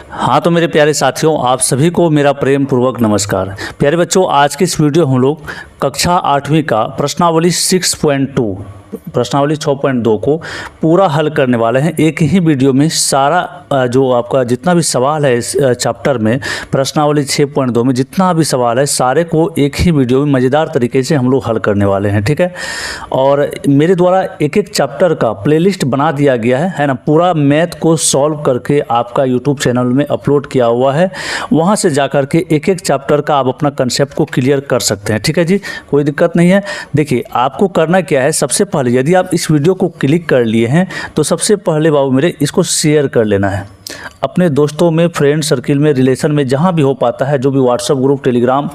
हाँ तो मेरे प्यारे साथियों, आप सभी को मेरा प्रेम पूर्वक नमस्कार। प्यारे बच्चों, आज की इस वीडियो हम लोग कक्षा 8वीं का प्रश्नावली 6.2 प्रश्नावली 6.2 को पूरा हल करने वाले हैं। एक ही वीडियो में सारा जो आपका जितना भी सवाल है इस चैप्टर में प्रश्नावली 6.2 में जितना भी सवाल है सारे को एक ही वीडियो में मज़ेदार तरीके से हम लोग हल करने वाले हैं, ठीक है। और मेरे द्वारा एक एक चैप्टर का प्लेलिस्ट बना दिया गया है ना। पूरा मैथ को सॉल्व करके आपका यूट्यूब चैनल में अपलोड किया हुआ है। वहाँ से जा कर के एक एक चैप्टर का आप अपना कंसेप्ट को क्लियर कर सकते हैं, ठीक है जी, कोई दिक्कत नहीं है। देखिए आपको करना क्या है, सबसे पहले यदि आप इस वीडियो को क्लिक कर लिए हैं तो सबसे पहले बाबू मेरे इसको शेयर कर लेना है अपने दोस्तों में, फ्रेंड सर्किल में, रिलेशन में, जहाँ भी हो पाता है, जो भी व्हाट्सएप ग्रुप, टेलीग्राम,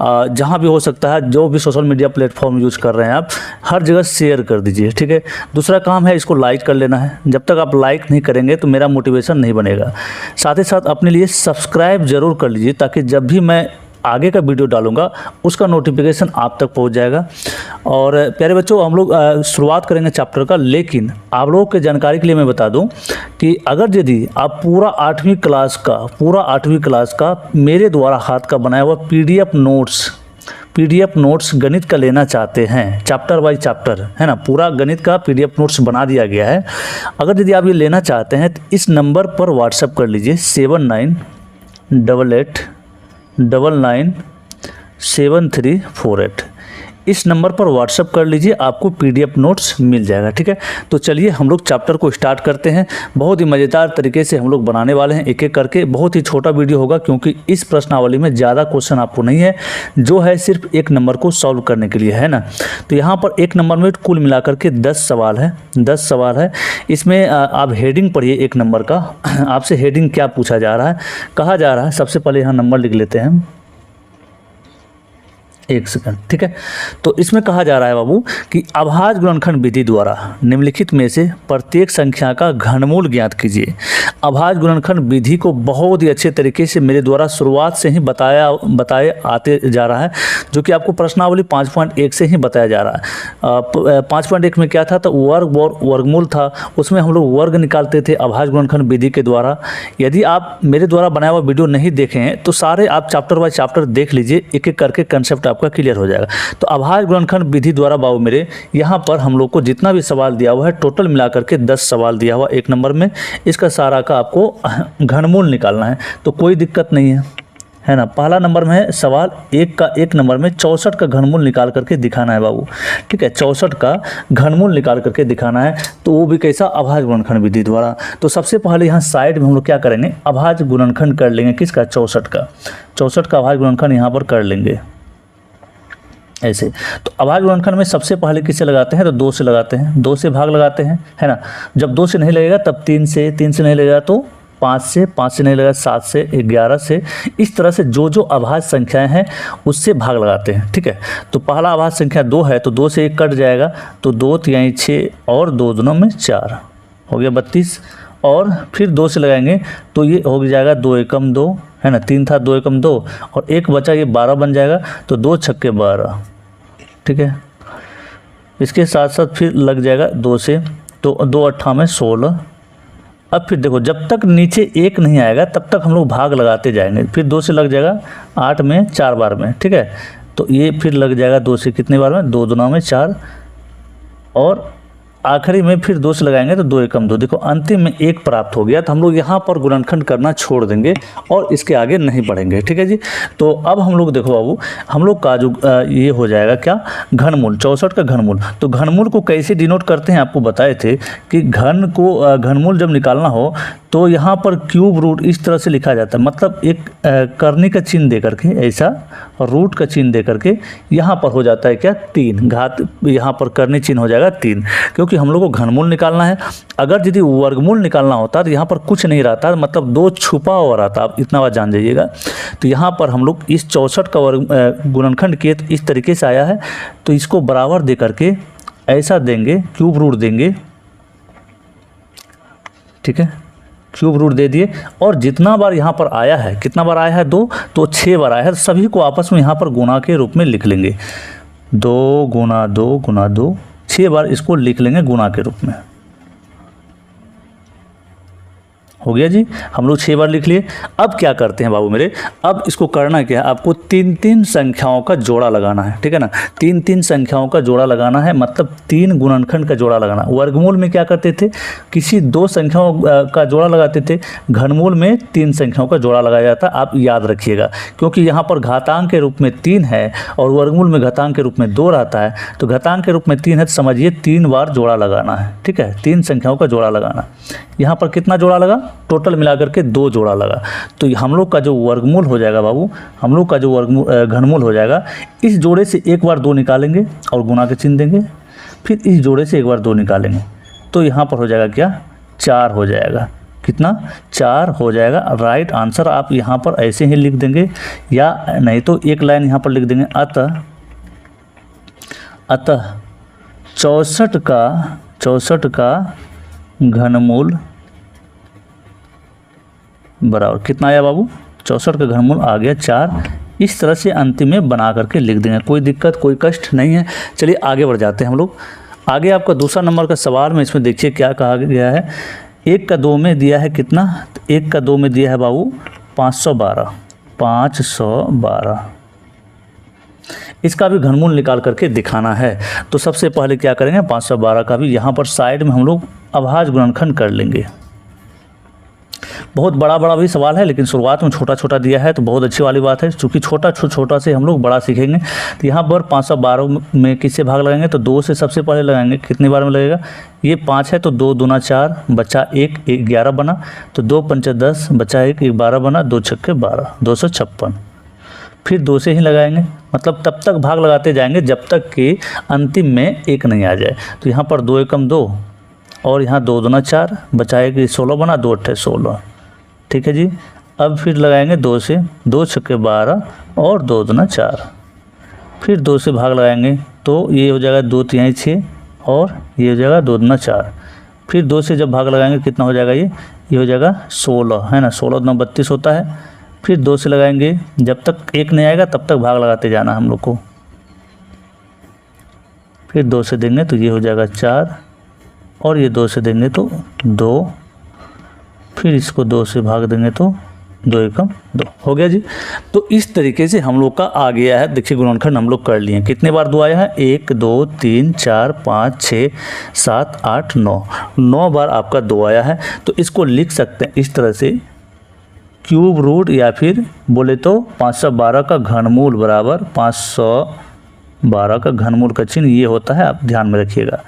जहाँ भी हो सकता है, जो भी सोशल मीडिया प्लेटफॉर्म यूज़ कर रहे हैं आप, हर जगह शेयर कर दीजिए, ठीक है। दूसरा काम है इसको लाइक कर लेना है। जब तक आप लाइक नहीं करेंगे तो मेरा मोटिवेशन नहीं बनेगा। साथ ही साथ अपने लिए सब्सक्राइब ज़रूर कर लीजिए ताकि जब भी मैं आगे का वीडियो डालूंगा उसका नोटिफिकेशन आप तक पहुंच जाएगा। और प्यारे बच्चों, हम लोग शुरुआत करेंगे चैप्टर का, लेकिन आप लोगों के जानकारी के लिए मैं बता दूं कि अगर यदि आप पूरा 8वीं क्लास का मेरे द्वारा हाथ का बनाया हुआ पीडीएफ नोट्स गणित का लेना चाहते हैं, चैप्टर बाय चैप्टर है ना, पूरा गणित का पीडीएफ नोट्स बना दिया गया है। अगर यदि आप ये लेना चाहते हैं तो इस नंबर पर व्हाट्सएप कर लीजिए 7988997348। इस नंबर पर व्हाट्सएप कर लीजिए, आपको पीडीएफ नोट्स मिल जाएगा, ठीक है। तो चलिए हम लोग चैप्टर को स्टार्ट करते हैं। बहुत ही मज़ेदार तरीके से हम लोग बनाने वाले हैं, एक एक करके। बहुत ही छोटा वीडियो होगा क्योंकि इस प्रश्नावली में ज़्यादा क्वेश्चन आपको नहीं है, जो है सिर्फ एक नंबर को सॉल्व करने के लिए, है ना। तो यहाँ पर एक नंबर में कुल मिलाकर के 10 सवाल है। इसमें आप हेडिंग पढ़िए एक नंबर का। आपसे हेडिंग क्या पूछा जा रहा है, कहा जा रहा है, सबसे पहले यहाँ नंबर लिख लेते हैं, एक सेकंड, ठीक है। तो इसमें कहा जा रहा है बाबू कि अभाज्य गुणनखंड विधि द्वारा निम्नलिखित में से प्रत्येक संख्या का घनमूल ज्ञात कीजिए। अभाज्य गुणनखंड विधि को बहुत ही अच्छे तरीके से मेरे द्वारा शुरुआत से ही बताए आते जा रहा है, जो कि आपको प्रश्नावली 5.1 से ही बताया जा रहा है। 5.1 में क्या था, तो वर्ग और वर्गमूल था, उसमें हम लोग वर्ग निकालते थे अभाज्य गुणनखंड विधि के द्वारा। यदि आप मेरे द्वारा बनाया हुआ वीडियो नहीं देखे हैं तो सारे आप चैप्टर बाय चैप्टर देख लीजिए, एक एक करके कंसेप्ट आपका क्लियर हो जाएगा। तो अभाज्य गुणनखंड विधि द्वारा बाबू मेरे यहाँ पर हम लोग को जितना भी सवाल दिया हुआ है, टोटल मिलाकर के 10 सवाल दिया हुआ एक नंबर में, इसका सारा का आपको घनमूल निकालना है। तो कोई दिक्कत नहीं है ना। पहला नंबर में है सवाल एक नंबर में 64 का घनमूल निकाल करके दिखाना है बाबू, ठीक है। 64 का घनमूल निकाल करके दिखाना है, तो वो भी कैसा, अभाज्य गुणनखंड विधि द्वारा। तो सबसे पहले यहाँ साइड में हम लोग क्या करेंगे, अभाज्य गुणनखंड कर लेंगे, किसका, 64 का अभाज्य गुणनखंड यहाँ पर कर लेंगे ऐसे। तो अभाज्य गुणनखंड में सबसे पहले किससे लगाते हैं, तो 2 से लगाते हैं, 2 से भाग लगाते हैं, है ना। जब 2 से नहीं लगेगा तब 3 से नहीं लगेगा तो 5 से नहीं लगेगा, 7 से, 11 से, इस तरह से जो अभाज्य संख्याएं हैं उससे भाग लगाते हैं, ठीक है। तो पहला अभाज्य संख्या 2 है तो 2 से 1 कट जाएगा, तो 2 तिहाई 6 और 2 दूनों में 4 हो गया 32। और फिर 2 से लगाएंगे तो ये हो जाएगा 2 एकम 2, है ना, 3 था 2 एकम 2 और 1 बचा, ये 12 बन जाएगा, तो 2 छक्के 12, ठीक है। इसके साथ साथ फिर लग जाएगा 2 से, तो 2 अट्ठा में 16। अब फिर देखो जब तक नीचे 1 नहीं आएगा तब तक हम लोग भाग लगाते जाएंगे। फिर 2 से लग जाएगा 8 में 4 बार में, ठीक है। तो ये फिर लग जाएगा 2 से कितने बार में, 2 दूना में 4, और आखिरी में फिर 2 से लगाएंगे तो 2 एकम 2। देखो अंतिम में 1 प्राप्त हो गया, तो हम लोग यहाँ पर गुणनखंड करना छोड़ देंगे और इसके आगे नहीं बढ़ेंगे, ठीक है जी। तो अब हम लोग देखो बाबू, हम लोग का जो ये हो जाएगा क्या, घनमूल, 64 का घनमूल। तो घनमूल को कैसे डिनोट करते हैं, आपको बताए थे कि घनमूल जब निकालना हो तो यहाँ पर क्यूब रूट इस तरह से लिखा जाता है, मतलब एक करनी का चिन्ह दे करके, ऐसा रूट का चिन्ह दे करके यहाँ पर हो जाता है क्या, 3 घात, यहाँ पर करनी चिन्ह हो जाएगा 3, क्योंकि हम लोग को घनमूल निकालना है। अगर यदि वर्गमूल निकालना होता तो यहाँ पर कुछ नहीं रहता, मतलब 2 छुपा हुआ रहता, आप इतना बात जान जाइएगा। तो यहाँ पर हम लोग इस 64 का गुणनखंड किए तो इस तरीके से आया है, तो इसको बराबर दे करके ऐसा देंगे, क्यूब रूट देंगे, ठीक है, क्यूब रूट दे दिए। और जितना बार यहाँ पर आया है, कितना बार आया है, 2, तो 6 बार आया है, सभी को आपस में यहाँ पर गुणा के रूप में लिख लेंगे, 2 गुना 2 गुना 2, 6 बार इसको लिख लेंगे गुणा के रूप में। हो गया जी, हम लोग 6 बार लिख लिए। अब क्या करते हैं बाबू मेरे, अब इसको करना क्या है, आपको 3-3 संख्याओं का जोड़ा लगाना है, ठीक है ना। 3-3 संख्याओं का जोड़ा लगाना है, मतलब 3 गुणनखंड का जोड़ा लगाना। वर्गमूल में क्या करते थे, किसी 2 संख्याओं का जोड़ा लगाते थे, घनमूल में 3 संख्याओं का जोड़ा लगाया जाता। आप याद रखिएगा, क्योंकि यहाँ पर घातांक के रूप में 3 है और वर्गमूल में घातांक के रूप में 2 रहता है, तो घातांक के रूप में 3 है तो समझिए 3 बार जोड़ा लगाना है, ठीक है। 3 संख्याओं का जोड़ा लगाना। यहाँ पर कितना जोड़ा लगा, टोटल मिलाकर के 2 जोड़ा लगा। तो हम लोग का जो वर्गमूल हो जाएगा बाबू, हम लोग का जो घनमूल हो जाएगा, इस जोड़े से एक बार 2 निकालेंगे और गुना के चिन्ह देंगे, फिर इस जोड़े से एक बार 2 निकालेंगे, तो यहाँ पर हो जाएगा क्या, 4 हो जाएगा। कितना, 4 हो जाएगा। राइट आंसर आप यहाँ पर ऐसे ही लिख देंगे, या नहीं तो एक लाइन यहाँ पर लिख देंगे, अतः 64 का घनमूल बराबर कितना आया बाबू, 64 का घनमूल आ गया 4। इस तरह से अंतिम में बना करके लिख देंगे, कोई दिक्कत कोई कष्ट नहीं है। चलिए आगे बढ़ जाते हैं हम लोग। आगे आपका दूसरा नंबर का सवाल में इसमें देखिए क्या कहा गया है। 1 का 2 में दिया है कितना, 1 का 2 में दिया है बाबू 512। इसका भी घनमूल निकाल करके दिखाना है। तो सबसे पहले क्या करेंगे, 512 का भी यहाँ पर साइड में हम लोग अभाज्य गुणनखंड कर लेंगे। बहुत बड़ा बड़ा भी सवाल है, लेकिन शुरुआत में छोटा छोटा दिया है तो बहुत अच्छी वाली बात है, क्योंकि छोटा से हम लोग बड़ा सीखेंगे। तो यहाँ पर 512 में किससे भाग लगाएंगे, तो 2 से सबसे पहले लगाएंगे। कितनी बार में लगेगा, ये 5 है तो 2 दूना 4, बचा 1, 11 बना, तो 2 पंचा 10, बचा 1, 12 बना, 2 छक्के 12, 256। फिर 2 से ही लगाएंगे, मतलब तब तक भाग लगाते जाएंगे जब तक कि अंतिम में 1 नहीं आ जाए। तो यहाँ पर 2 एकम 2 और यहाँ 2 दूना 4, बचाए कि 16 बना, 2 अट्ठे 16, ठीक है जी। अब फिर लगाएंगे 2 से, 2 छक्के 12 और 2 दूना 4, फिर 2 से भाग लगाएंगे तो ये हो जाएगा 2 तिहाई 6 और ये हो जाएगा 2 दूना 4। फिर 2 से जब भाग लगाएंगे कितना हो जाएगा, ये हो जाएगा 16, है ना, 16 दूना 32 होता है। फिर 2 से लगाएंगे, जब तक 1 नहीं आएगा तब तक भाग लगाते जाना हम लोग को। फिर 2 से देंगे तो ये हो जाएगा 4 और ये 2 से देंगे तो 2, फिर इसको 2 से भाग देंगे तो 2 एकम 2, हो गया जी। तो इस तरीके से हम लोग का आ गया है। देखिए गुणनखंड हम लोग कर लिए। कितने बार 2 आया है, 1 2 3 4 5 6 7 8 9 बार आपका 2 आया है। तो इसको लिख सकते हैं इस तरह से, क्यूब रूट या फिर बोले तो 512 का घनमूल बराबर 512 का घनमूल का चिन्ह ये होता है, आप ध्यान में रखिएगा।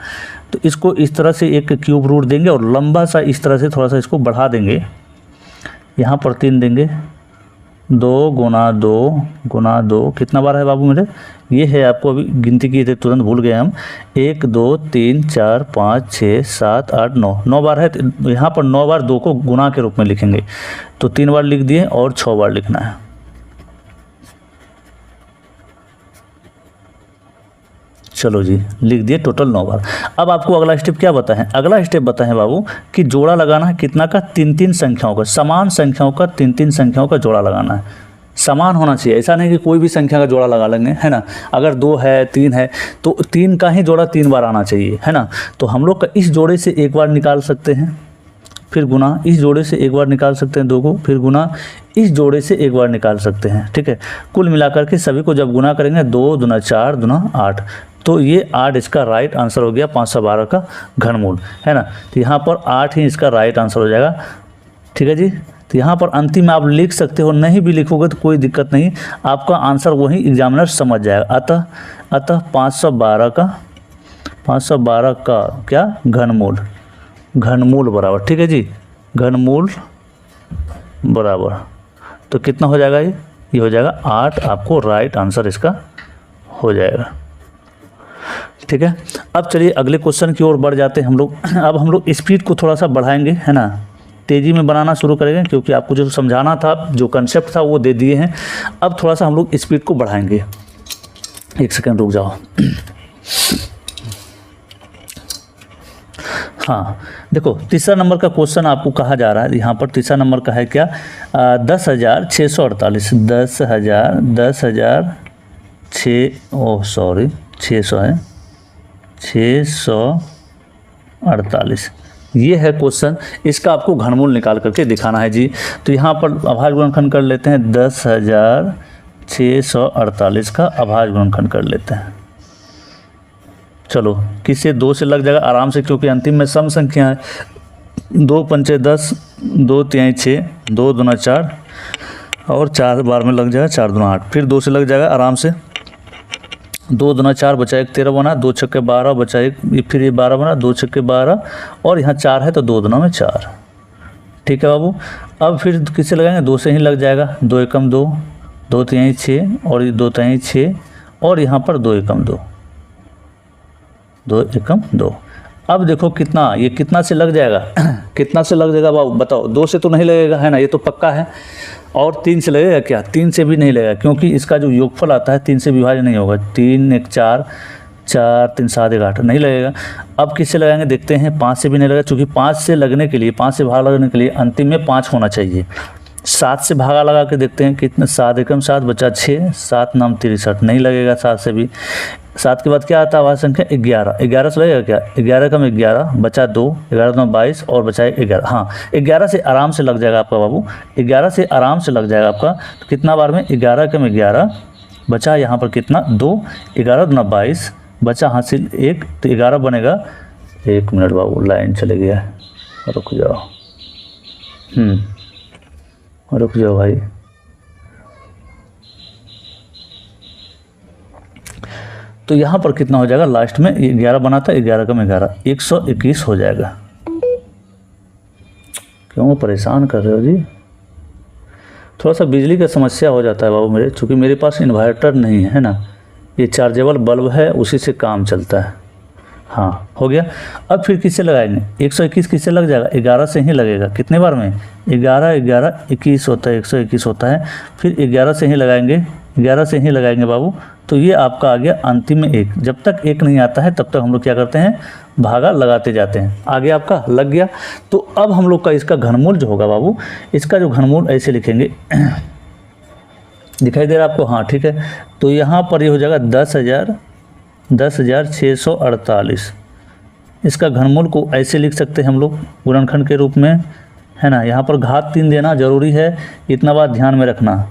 तो इसको इस तरह से एक क्यूब रूट देंगे और लंबा सा इस तरह से थोड़ा सा इसको बढ़ा देंगे, यहाँ पर 3 देंगे, 2 गुना 2 कितना बार है बाबू मेरे, ये है, आपको अभी गिनती की थे तुरंत भूल गए हम, 1 2 3 4 5 6 7 8 9 बार है। तो यहाँ पर 9 बार 2 को गुना के रूप में लिखेंगे, तो 3 बार लिख दिए और 6 बार लिखना है। चलो जी, लिख दिए टोटल 9 बार। अब आपको अगला स्टेप क्या बताएं, अगला स्टेप बताएं बाबू कि जोड़ा लगाना है कितना का, 3-3 संख्याओं का, समान संख्याओं का 3-3 संख्याओं का जोड़ा लगाना है। समान होना चाहिए, ऐसा नहीं कि कोई भी संख्या का जोड़ा लगा लेंगे, है ना। अगर 2 है 3 है तो 3 का ही जोड़ा 3 बार आना चाहिए, है ना। तो हम लोग का इस जोड़े से एक बार निकाल सकते हैं, फिर गुना, इस जोड़े से एक बार निकाल सकते हैं 2 को, फिर गुना, इस जोड़े से एक बार निकाल सकते हैं, ठीक है। कुल मिलाकर के सभी को जब गुना करेंगे 2 दूना 4 दूना 8, तो ये 8 इसका राइट आंसर हो गया 512 का घनमूल, है ना। तो यहाँ पर 8 ही इसका राइट आंसर हो जाएगा, ठीक है जी। तो यहाँ पर अंतिम में आप लिख सकते हो, नहीं भी लिखोगे तो कोई दिक्कत नहीं, आपका आंसर वही एग्जामिनर समझ जाएगा। अतः 512 का क्या, घनमूल बराबर, ठीक है जी, घनमूल बराबर, तो कितना हो जाएगा, ये हो जाएगा 8, आपको राइट आंसर इसका हो जाएगा, ठीक है। अब चलिए अगले क्वेश्चन की ओर बढ़ जाते हैं हम लोग। अब हम लोग स्पीड को थोड़ा सा बढ़ाएंगे, है ना, तेज़ी में बनाना शुरू करेंगे, क्योंकि आपको जो समझाना था, जो कंसेप्ट था वो दे दिए हैं। अब थोड़ा सा हम लोग स्पीड को बढ़ाएंगे। एक सेकंड रुक जाओ। हाँ देखो, तीसरा नंबर का क्वेश्चन आपको कहा जा रहा है, यहाँ पर तीसरा नंबर का है क्या, 10,648, 600 है, 648 ये है क्वेश्चन, इसका आपको घनमूल निकाल करके दिखाना है जी। तो यहाँ पर अभाज्य गुणनखंड कर लेते हैं, 10,648 का अभाज्य गुणनखंड कर लेते हैं। चलो किससे, 2 से लग जाएगा आराम से, क्योंकि अंतिम में सम संख्या है। 2 पंचे 10, 2 तिहाई 6, 2 दूना 4 और 4 बार में लग जाएगा, 4 दूना 8, फिर 2 से लग जाएगा आराम से। 2 दूना 4 बचा 1 13 बना, 2 छक्के 12 बचा 1, फिर ये 12 बना, 2 छक्के 12 और यहाँ 4 है तो 2 दूना में 4। ठीक है बाबू। अब फिर किससे लगाएंगे, 2 से ही लग जाएगा। 2 एकम 2, 2 तिहाई 6 और 2 तिहाई 6 और यहाँ पर 2 एकम 2, 2 एकम 2। अब देखो कितना, ये कितना से लग जाएगा कितना से लग जाएगा बाबू बताओ। 2 से तो नहीं लगेगा है ना, ये तो पक्का है। और 3 से लगेगा क्या, 3 से भी नहीं लगेगा, क्योंकि इसका जो योगफल आता है 3 से विभाज्य नहीं होगा। 3 1 4, 4 3 7 1 8 नहीं लगेगा। अब किससे लगाएंगे देखते हैं, 5 से भी नहीं लगेगा, क्योंकि 5 से लगने के लिए, 5 से भाग लगने के लिए अंतिम में 5 होना चाहिए। 7 से भागा लगा के देखते हैं कितना, 7 एकम 7 बचा 6, 7 नाम 63 नहीं लगेगा 7 से भी। 7 के बाद क्या आता है अभाज्य संख्या, 11, 11 से लगेगा क्या, 11 कम 11 बचा 2, 11 दूना 22 और बचा 11। हाँ 11 से आराम से लग जाएगा आपका बाबू, 11 से आराम से लग जाएगा आपका। तो कितना बार में, 11 कम 11 बचा यहाँ पर कितना 2, 11 दूना 22 बचा हासिल 1, तो 11 बनेगा। 1 मिनट बाबू, लाइन चले गया, रुक जाओ, रुक जाओ भाई। तो यहाँ पर कितना हो जाएगा लास्ट में, 11 बना था, 11 कम 11 121 हो जाएगा। क्यों परेशान कर रहे हो जी, थोड़ा सा बिजली का समस्या हो जाता है बाबू मेरे, चूँकि मेरे पास इन्वर्टर नहीं है ना, ये चार्जेबल बल्ब है, उसी से काम चलता है। हाँ हो गया। अब फिर किससे लगाएंगे, 121 किससे लग जाएगा, 11 से ही लगेगा। कितने बार में, 11 11 21 होता है, 121 होता है। फिर 11 से ही लगाएंगे, 11 से ही लगाएंगे बाबू। तो ये आपका आ गया अंतिम में 1। जब तक 1 नहीं आता है तब तक हम लोग क्या करते हैं, भागा लगाते जाते हैं। आगे आपका लग गया। तो अब हम लोग का इसका घनमूल जो होगा बाबू, इसका जो घनमूल ऐसे लिखेंगे दिखाई दे रहा है आपको, हाँ ठीक है। तो यहाँ पर ये हो जाएगा 10,648। इसका घनमूल को ऐसे लिख सकते हैं हम लोग गुणनखंड के रूप में, है ना। यहाँ पर घात 3 देना जरूरी है, इतना बात ध्यान में रखना।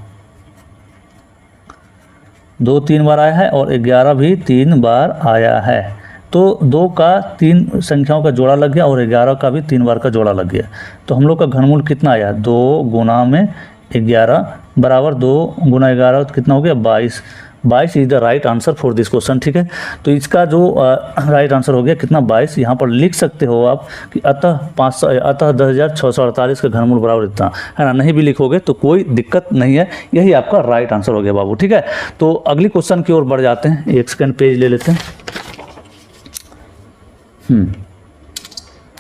2 3 बार आया है और 11 भी 3 बार आया है। तो 2 का 3 संख्याओं का जोड़ा लग गया और 11 का भी 3 बार का जोड़ा लग गया। तो हम लोग का घनमूल कितना आया, 2 गुना में 11 बराबर 2 गुना 11 तो कितना हो गया 22। 22 is the right answer for this question, ठीक है। तो इसका जो राइट आंसर हो गया कितना 22। यहाँ पर लिख सकते हो आप कि अतः 10,648 का घनमूल बराबर इतना, है ना। नहीं भी लिखोगे तो कोई दिक्कत नहीं है, यही आपका राइट आंसर हो गया बाबू, ठीक है। तो अगली क्वेश्चन की ओर बढ़ जाते हैं, एक सेकंड पेज ले लेते हैं।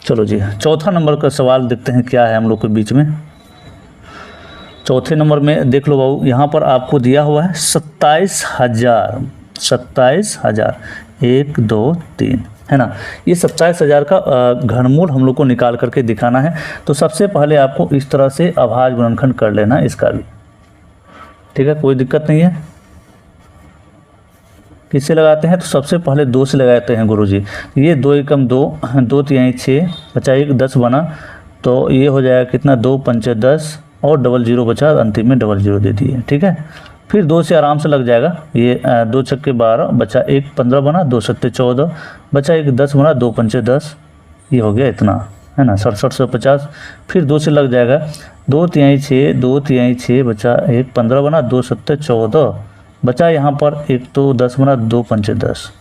चलो जी, चौथा नंबर का सवाल देखते हैं क्या है हम लोग के बीच में। चौथे नंबर में देख लो बाबू, यहाँ पर आपको दिया हुआ है 27,000, 27,000 1 2 3, है ना। ये 27,000 का घनमूल हम लोग को निकाल करके दिखाना है। तो सबसे पहले आपको इस तरह से अभाज्य गुणनखंड कर लेना है इसका भी, ठीक है, कोई दिक्कत नहीं है। किससे लगाते हैं, तो सबसे पहले 2 से लगाते हैं गुरुजी। ये 2 एकम 2, 2 तिहाई 6 बचा 1 10 बना, तो ये हो जाएगा कितना 2 पंचे 10 और 00 बचा, अंतिम में 00 दे दिए, ठीक है। फिर 2 से आराम से लग जाएगा, ये 2 छक्के 12 बचा 1 15 बना, 2 सत्ते 14 बचा 1 10 बना, 2 पंचे 10, ये हो गया इतना, है ना 6750। फिर 2 से लग जाएगा, 2 तिहाई 6, 2 तिहाई 6 बचा 1 15 बना, 2 सत्ते 14 बचा यहाँ पर 1 तो 10 बना, 2 पंचे 10।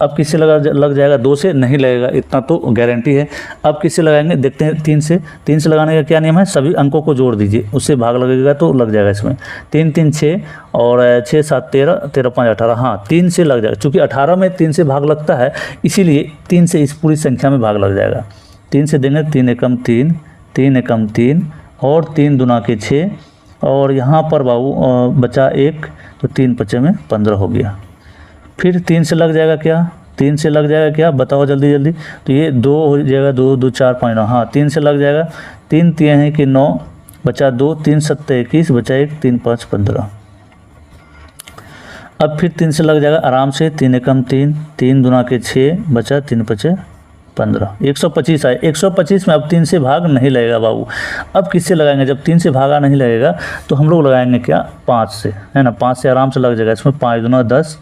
अब किससे लग जाएगा, 2 से नहीं लगेगा, इतना तो गारंटी है। अब किससे लगाएंगे देखते हैं, 3 से। 3 से लगाने का क्या नियम है, सभी अंकों को जोड़ दीजिए, उससे भाग लगेगा तो लग जाएगा इसमें। 3 3 6 और 6 7 13, 13 5 18, हाँ 3 से लग जाएगा। चूँकि 18 में 3 से भाग लगता है, इसीलिए 3 से इस पूरी संख्या में भाग लग जाएगा। 3 से देंगे, 3 एकम 3, 3 एकम 3 और 3 दूना के 6 और यहाँ पर बाबू बचा 1, तो 3 पचे में 15 हो गया। फिर 3 से लग जाएगा क्या, 3 से लग जाएगा क्या बताओ जल्दी जल्दी। तो ये 2 हो जाएगा, 2 2 4 5 9, हाँ 3 से लग जाएगा। 3 तिहाई है कि 9 बचा 2, 3 सत्ते 21 बचा 1, 3 5 15। अब फिर 3 से लग जाएगा आराम से, 3 एकम 3, 3 दूना के 6 बचा 3 पचे 15, 125 आए। 125 में अब 3 से भाग नहीं लगेगा बाबू। अब किससे लगाएंगे? जब 3 से भागा नहीं लगेगा तो हम लोग लगाएंगे क्या? 5 से, है ना। 5 से आराम से लग जाएगा। इसमें 5 दूना 10,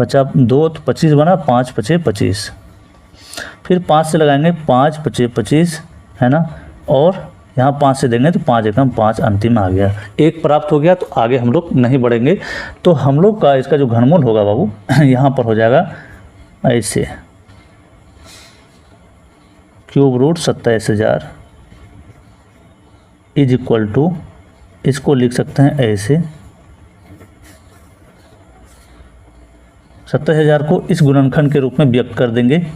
बचा 2 तो 25 बना, 5 पचे 25। फिर 5 से लगाएंगे, 5 पचे 25, है ना। और यहाँ 5 से देंगे तो 5 एकम 5 अंतिम आ गया। 1 प्राप्त हो गया। तो आगे हम लोग नहीं बढ़ेंगे। तो हम लोग का इसका जो घनमूल होगा बाबू यहाँ पर हो जाएगा ऐसे, cube root 27,000 is equal to, इसको लिख सकते हैं ऐसे, 27,000 को इस गुणनखंड के रूप में व्यक्त कर देंगे।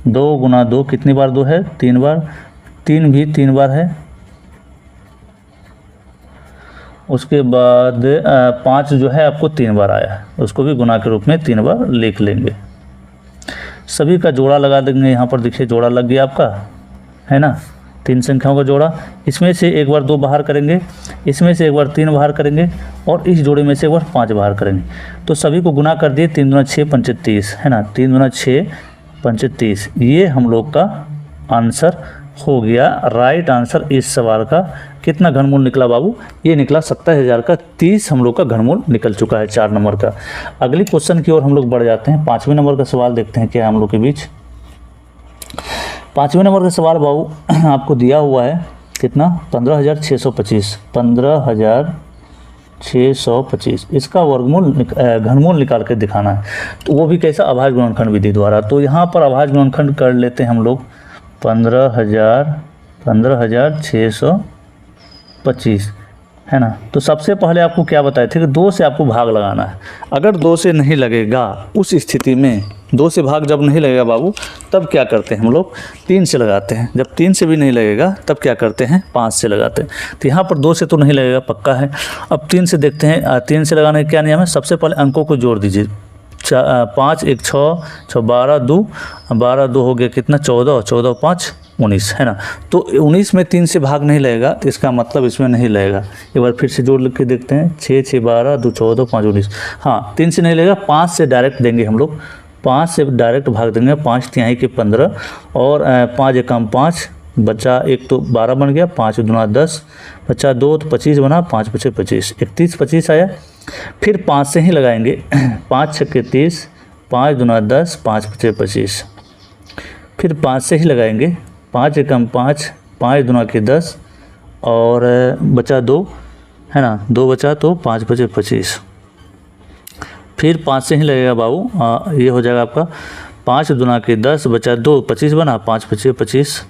2 गुना 2 कितनी बार 2 है? 3 बार। 3 भी 3 बार है। उसके बाद 5 जो है आपको 3 बार आया है, उसको भी गुना के रूप में 3 बार लिख लेंगे। सभी का जोड़ा लगा देंगे। यहाँ पर देखिए जोड़ा लग गया आपका, है ना। 3 संख्याओं का जोड़ा। इसमें से एक बार 2 बाहर करेंगे, इसमें से एक बार 3 बाहर करेंगे, और इस जोड़े में से एक बार 5 बाहर करेंगे। तो सभी को गुना कर दिए। 3 दूना 6 पंचे 30, है ना। 3 दूना 6 पंचे 30। ये हम लोग का आंसर हो गया। राइट आंसर इस सवाल का कितना घनमूल निकला बाबू? ये निकला 27,000 का 30 हम लोग का घनमूल निकल चुका है 4 नंबर का। अगली क्वेश्चन की ओर हम लोग बढ़ जाते हैं। 5वें नंबर का सवाल देखते हैं क्या हम लोग के बीच। 5वें नंबर का सवाल बाबू आपको दिया हुआ है कितना? 15,625। 15,625 इसका वर्गमूल घनमूल निकाल के दिखाना है। तो वो भी कैसा? अभाज्य गुणनखंड विधि द्वारा। तो यहाँ पर अभाज्य गुणनखंड कर लेते हैं हम लोग। 15,625, है ना। तो सबसे पहले आपको क्या बताए थे कि 2 से आपको भाग लगाना है। अगर 2 से नहीं लगेगा, उस स्थिति में 2 से भाग जब नहीं लगेगा बाबू, तब क्या करते हैं हम लोग? 3 से लगाते हैं। जब 3 से भी नहीं लगेगा तब क्या करते हैं? 5 से लगाते हैं। तो यहाँ पर 2 से तो नहीं लगेगा, पक्का है। अब 3 से देखते हैं। 3 से लगाने का क्या नियम है? सबसे पहले अंकों को जोड़ दीजिए। 5 1 6 6 12 2 12 2 हो गया कितना? 14, 14 5 19, है ना। तो 19 में 3 से भाग नहीं लगेगा, तो इसका मतलब इसमें नहीं लगेगा। एक बार फिर से जोड़ लिख के देखते हैं। 6 6 12 2 14 5 19। हाँ, 3 से नहीं लगेगा। 5 से डायरेक्ट देंगे हम लोग। 5 से डायरेक्ट भाग देंगे। 5 तिहाई के 15, और 5 एकम 5, बचा 1 तो 12 बन गया। 5 दूना 10, बचा 2 तो 25 बना, 5 पचे 25, 31 25 आया। फिर 5 से ही लगाएंगे। 5 छक्के 30, 5 दूना 10, 5 पचे 25। फिर 5 से ही लगाएंगे। 5 एकम 5, 5 दूना के 10, और बचा 2, है ना। 2 बचा तो 5 पचे 25। फिर 5 से ही लगेगा बाबू। ये हो जाएगा आपका 5 दूना के 10, बचा 2 25 बना, 5 पचे 25।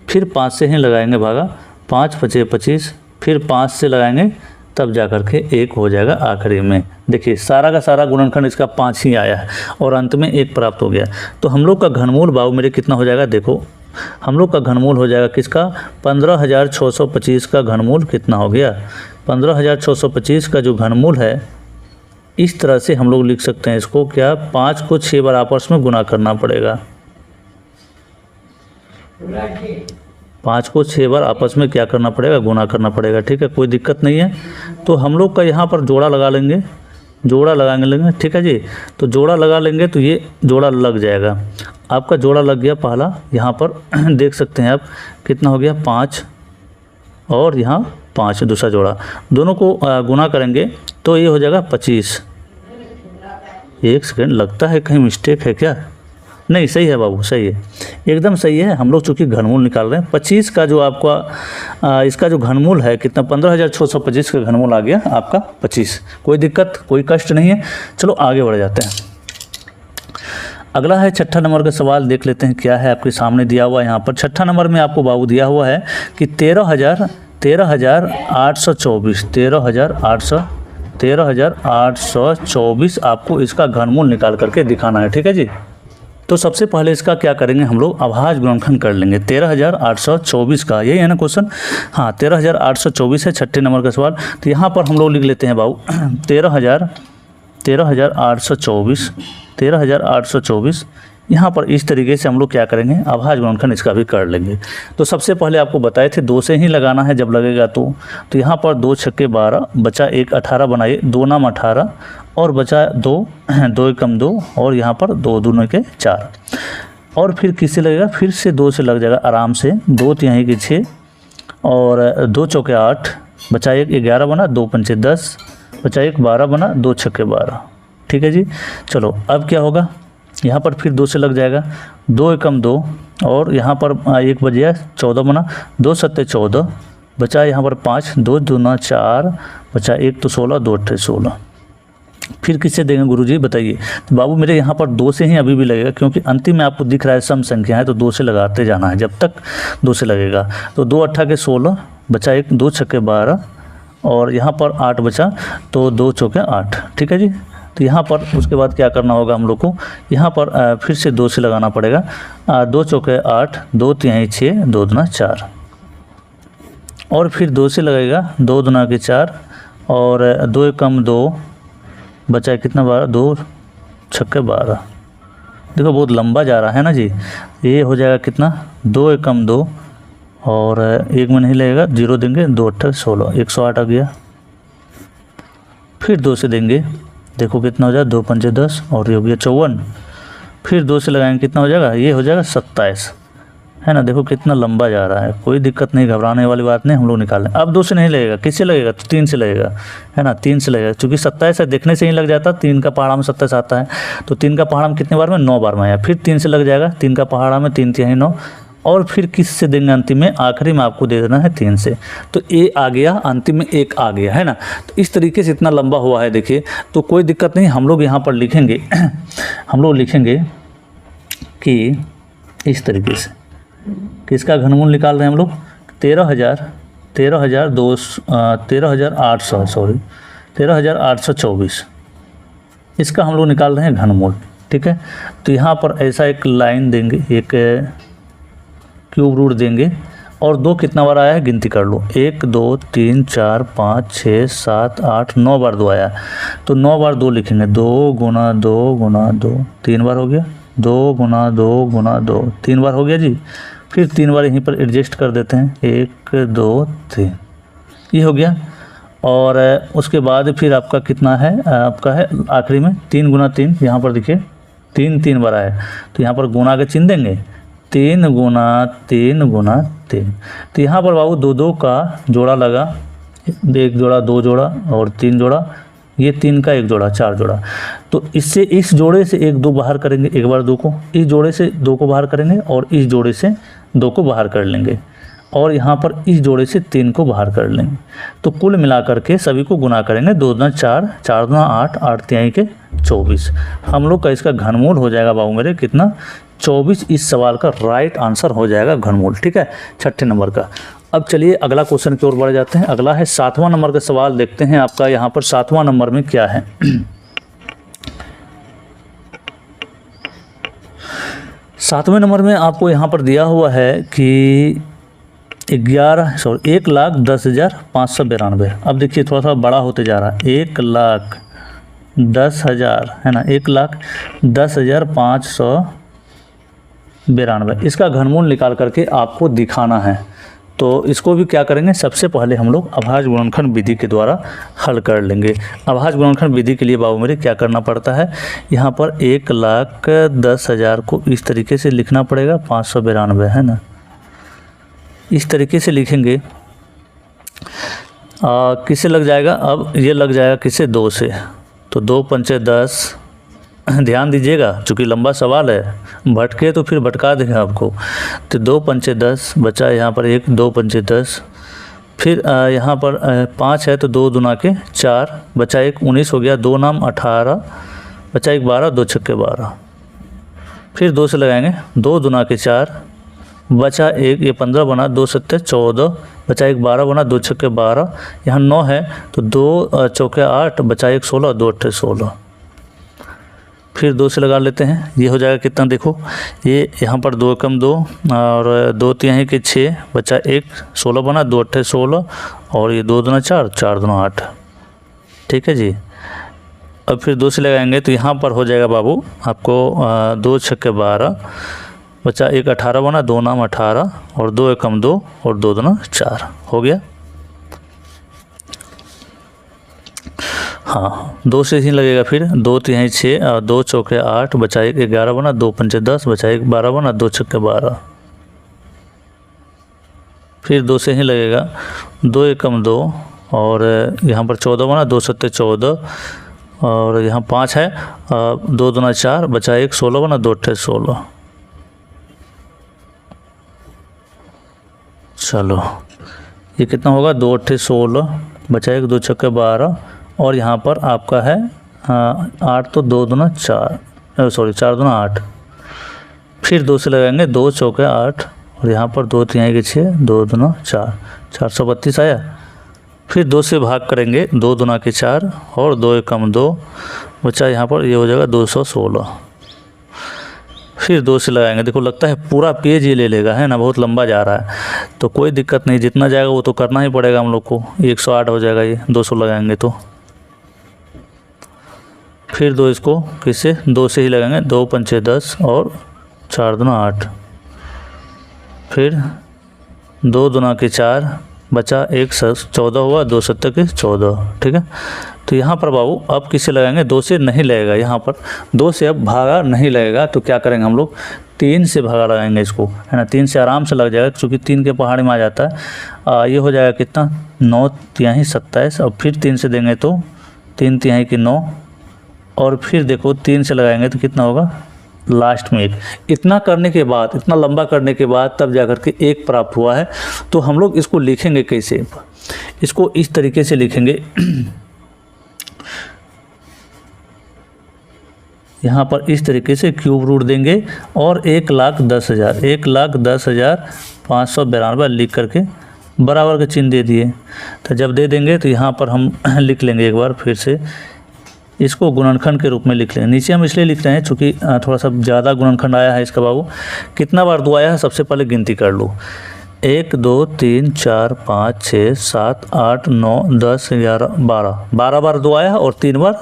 फिर 5 से ही लगाएंगे भागा, 5 पचे 25। फिर 5 से लगाएंगे, तब जा कर के 1 हो जाएगा आखिरी में। देखिए सारा का सारा गुणनखंड इसका 5 ही आया है, और अंत में 1 प्राप्त हो गया। तो हम लोग का घनमूल बाबू मेरे कितना हो जाएगा? देखो हम लोग का घनमूल हो जाएगा किसका? 15,625 का घनमूल कितना हो गया? 15,625 का जो घनमूल है, इस तरह से हम लोग लिख सकते हैं इसको। क्या? 5 को 6 बार आपस में गुना करना पड़ेगा। 5 को 6 बार आपस में क्या करना पड़ेगा? गुना करना पड़ेगा। ठीक है, कोई दिक्कत नहीं है। तो हम लोग का यहाँ पर जोड़ा लगा लेंगे। जोड़ा लगाएंगे, ठीक है जी। तो जोड़ा लगा लेंगे तो ये जोड़ा लग जाएगा। आपका जोड़ा लग गया पहला। यहाँ पर देख सकते हैं आप कितना हो गया? 5, और यहाँ 5 दूसरा जोड़ा। दोनों को गुना करेंगे तो ये हो जाएगा 25। 1 सेकेंड, लगता है कहीं मिस्टेक है क्या? नहीं, सही है बाबू, सही है, एकदम सही है। हम लोग चूँकि घनमूल निकाल रहे हैं। 25 का जो आपका इसका जो घनमूल है कितना? 15,625 का घनमूल आ गया आपका 25। कोई दिक्कत, कोई कष्ट नहीं है। चलो आगे बढ़ जाते हैं। अगला है 6ठा नंबर का सवाल। देख लेते हैं क्या है आपके सामने दिया हुआ है। यहाँ पर 6ठा नंबर में आपको बाबू दिया हुआ है कि 13,824 आपको इसका घनमूल निकाल करके दिखाना है। ठीक है जी। तो सबसे पहले इसका क्या करेंगे हम लोग? अभाज्य गुणनखंड कर लेंगे। 13,824 का, यही है ना क्वेश्चन? हाँ, 13,824 है 6ठे नंबर का सवाल। तो यहाँ पर हम लोग लिख लेते हैं बाबू 13,824। यहाँ पर इस तरीके से हम लोग क्या करेंगे? अभाज्य गुणनखंड इसका भी कर लेंगे। तो सबसे पहले आपको बताए थे 2 से ही लगाना है जब लगेगा तो यहाँ पर 2 छक्के 12, बचा 1 18 बनाइए। 2 नाम 18, और बचा 2 2 एकम 2, और यहाँ पर 2 दूने के 4। और फिर किससे लगेगा, फिर से 2 से लग जाएगा आराम से। 2 तिहाई के 6 और 2 चौके 8, बचा 1 11 बना, 2 पंचे 10, बचा 1 12 बना, 2 छक्के 12। ठीक है जी। चलो अब क्या होगा, यहाँ पर फिर 2 से लग जाएगा, 2 एकम 2 और यहाँ पर 1 बजे 14 बना, 2 सत्ते 14, बचा यहाँ पर 5, 2 दूना 4, बचा 1 तो 16, 2 अट्ठे 16। फिर किससे देंगे गुरुजी बताइए। तो बाबू मेरे यहाँ पर 2 से ही अभी भी लगेगा, क्योंकि अंतिम में आपको दिख रहा है सम संख्या है, तो 2 से लगाते जाना है जब तक 2 से लगेगा। तो 2 अट्ठा के 16, बचा 1, 2 छक्के 12 और यहाँ पर 8 बचा, तो 2 चौके 8। ठीक है जी। तो यहाँ पर उसके बाद क्या करना होगा हम लोग को, यहाँ पर फिर से 2 से लगाना पड़ेगा। 2 चौके 8, 2 तिहाई 6, 2 दूना 4 और फिर 2 से लगेगा, 2 दूना के 4 और 2 एकम 2, बचा है कितना 12, 2 छक्के 12। देखो बहुत लंबा जा रहा है ना जी। ये हो जाएगा कितना, 2 एकम 2 और 1 में नहीं लगेगा, 0 देंगे, 2 अट्ठे 16, 108 आ गया। फिर 2 से देंगे, देखो कितना हो जाएगा, 2 पंचे 10 और ये हो गया 54। फिर 2 से लगाएंगे, कितना हो जाएगा, ये हो जाएगा 27, है ना। देखो कितना लंबा जा रहा है, कोई दिक्कत नहीं, घबराने वाली बात नहीं, हम लोग निकाल लें। अब 2 से नहीं लगेगा, किससे लगेगा, तो 3 से लगेगा, है ना। 3 से लगेगा, क्योंकि 27 है, देखने से ही लग जाता, 3 का पहाड़ा में 27 आता है। तो 3 का पहाड़ा में कितने बार में, 9 बार में आया। फिर 3 से लग जाएगा, 3 का पहाड़ा में 3 तिहाई 9 और फिर किस से देंगे अंतिम में, आखिरी में आपको दे देना है 3 से। तो ए आ गया, अंतिम में 1 आ गया, है ना। तो इस तरीके से इतना लंबा हुआ है देखिए, तो कोई दिक्कत नहीं। हम लोग यहाँ पर लिखेंगे हम लोग लिखेंगे कि इस तरीके से किसका घनमूल निकाल रहे हैं हम लोग, 13,824 इसका हम लोग निकाल रहे हैं घनमूल। ठीक है। तो यहाँ पर ऐसा एक लाइन देंगे, एक क्यूब रूट देंगे और 2 कितना बार आया है गिनती कर लो, 1 2 3 4 5 6 7 8 9 बार 2 आया। तो 9 बार 2 लिखेंगे, 2 गुना 2 गुना 2, 3 बार हो गया, 2 गुना 2 गुना 2, 3 बार हो गया जी। फिर 3 बार यहीं पर एडजस्ट कर देते हैं, 1 2 3, ये हो गया। और उसके बाद फिर आपका कितना है, आपका है आखिरी में 3 गुना 3, यहाँ पर देखिए 3 बार आया, तो यहाँ पर गुना के चिन्ह देंगे, 3 गुना 3 गुना 3। तो यहाँ पर बाबू 2 का जोड़ा लगा, 1 जोड़ा 2 जोड़ा और 3 जोड़ा, ये 3 का 1 जोड़ा 4 जोड़ा। तो इससे इस जोड़े से 1 2 बाहर करेंगे, एक बार 2 को, इस जोड़े से 2 को बाहर करेंगे और इस जोड़े से 2 को बाहर कर लेंगे और यहाँ पर इस जोड़े से 3 को बाहर कर लेंगे। तो कुल मिलाकर के सभी को गुना करेंगे, 2 दूना 4, 4 दूना 8, 8 तिहाई के 24। हम लोग का इसका घनमूल हो जाएगा बाबू मेरे कितना, 24। इस सवाल का राइट आंसर हो जाएगा घनमूल। ठीक है, 6ठे नंबर का। अब चलिए अगला क्वेश्चन की ओर बढ़ जाते हैं। अगला है 7वां नंबर का सवाल, देखते हैं आपका यहाँ पर 7वां नंबर में क्या है। 7वें नंबर में आपको यहाँ पर दिया हुआ है कि 1,10,592। अब देखिए थोड़ा सा बड़ा होते जा रहा है, 1,10,000 है ना, 1,10,592। इसका घनमूल निकाल करके आपको दिखाना है। तो इसको भी क्या करेंगे, सबसे पहले हम लोग अभाज्य गुणनखंड विधि के द्वारा हल कर लेंगे। अभाज्य गुणनखंड विधि के लिए बाबू मेरे क्या करना पड़ता है, यहाँ पर 1,10,000 को इस तरीके से लिखना पड़ेगा, 592 है ना, इस तरीके से लिखेंगे। किससे लग जाएगा, अब ये लग जाएगा किससे, 2 से। तो 2 पंचे 10, ध्यान दीजिएगा चूँकि लंबा सवाल है, भटके तो फिर भटका देंगे आपको। तो 2 पंचे 10, बचा यहाँ पर 1, 2 पंचे 10, फिर यहाँ पर 5 है तो 2 दूना के 4, बचा 1, 19 हो गया, 2 नाम 18, बचा 1 12, 2 छक्के 12। फिर 2 से लगाएंगे, 2 दूना के 4, बचा 1, ये 15 बना, 2 सत्ते 14, बचा 1 12 बना, 2 छक्के 12, यहाँ 9 है तो 2 चौके 8, बचा 1 16, 2 अट्ठे 16। फिर 2 से लगा लेते हैं, ये हो जाएगा कितना, देखो ये यहाँ पर 2 एकम 2 और 2 तिहाई के 6, बचा 1 16 बना, 2 अट्ठे 16 और ये 2 दूना 4, 4 दूना 8। ठीक है जी। अब फिर 2 से लगाएंगे तो यहाँ पर हो जाएगा बाबू आपको 2 छक्के 12, बचा 1 18 बना, 2 नाम 18 और 2 एकम 2 और 2 दूना 4 हो गया। हाँ, 2 से ही लगेगा फिर। 2 तिहाई 6 और 2 चौके 8 बचा 1 11 बना, 2 पंचे 10 बचा 1 12 बना, 2 छक्के 12। फिर 2 से ही लगेगा। 2 एकम 2 और यहाँ पर 14 बना, 2 सत्ते 14 और यहाँ 5 है, 2 दूना 4 बचा 1 16 बना, 2 अट्ठे 16। चलो ये कितना होगा, 2 अट्ठे 16 बचा 1 2 छक्के 12 और यहाँ पर आपका है 8 तो 2 दूना 4 सॉरी 4 दूना 8। फिर 2 से लगाएंगे, 2 चौके 8 और यहाँ पर 2 तिहाई के 6 2 दूना 4 432 आया। फिर 2 से भाग करेंगे, 2 दूना के 4 और 2 एकम 2 बचा यहाँ पर ये हो जाएगा 216। फिर 2 से लगाएंगे, देखो लगता है पूरा पेज ये ले लेगा, है ना, बहुत लंबा जा रहा है तो कोई दिक्कत नहीं, जितना जाएगा वो तो करना ही पड़ेगा हम लोग को। 108 हो जाएगा ये 200 लगाएंगे तो। फिर 2 इसको किससे 2 से ही लगाएंगे, 2 पंचे 10 और 4 दूना 8। फिर 2 दूना के 4 बचा 1 14 हुआ, 2 सत्तर के 14। ठीक है, तो यहाँ पर बाबू अब किससे लगाएंगे, 2 से नहीं लगेगा, यहाँ पर 2 से अब भागा नहीं लगेगा तो क्या करेंगे हम लोग 3 से भागा लगाएंगे इसको, है ना। 3 से आराम से लग जाएगा क्योंकि 3 के पहाड़ी में आ जाता है। ये हो जाएगा कितना 9 तिहाई 27 और फिर 3 से देंगे तो 3 तिहाई की 9 और फिर देखो 3 से लगाएंगे तो कितना होगा लास्ट में 1। इतना करने के बाद, इतना लंबा करने के बाद तब जाकर के 1 प्राप्त हुआ है। तो हम लोग इसको लिखेंगे कैसे, इसको इस तरीके से लिखेंगे यहाँ पर इस तरीके से क्यूब रूट देंगे और 1,10,000 1,10,592 लिख करके बराबर का चिन्ह दे दिए। तो जब दे देंगे तो यहाँ पर हम लिख लेंगे एक बार फिर से, इसको गुणनखंड के रूप में लिख लेंगे। नीचे हम इसलिए लिख रहे हैं चूँकि थोड़ा सा ज़्यादा गुणनखंड आया है इसका बाबू। कितना बार 2 आया है सबसे पहले गिनती कर लो, 1 2 3 4 5 6 7 8 9 10 11 12 12 बार 2 आया है और 3 बार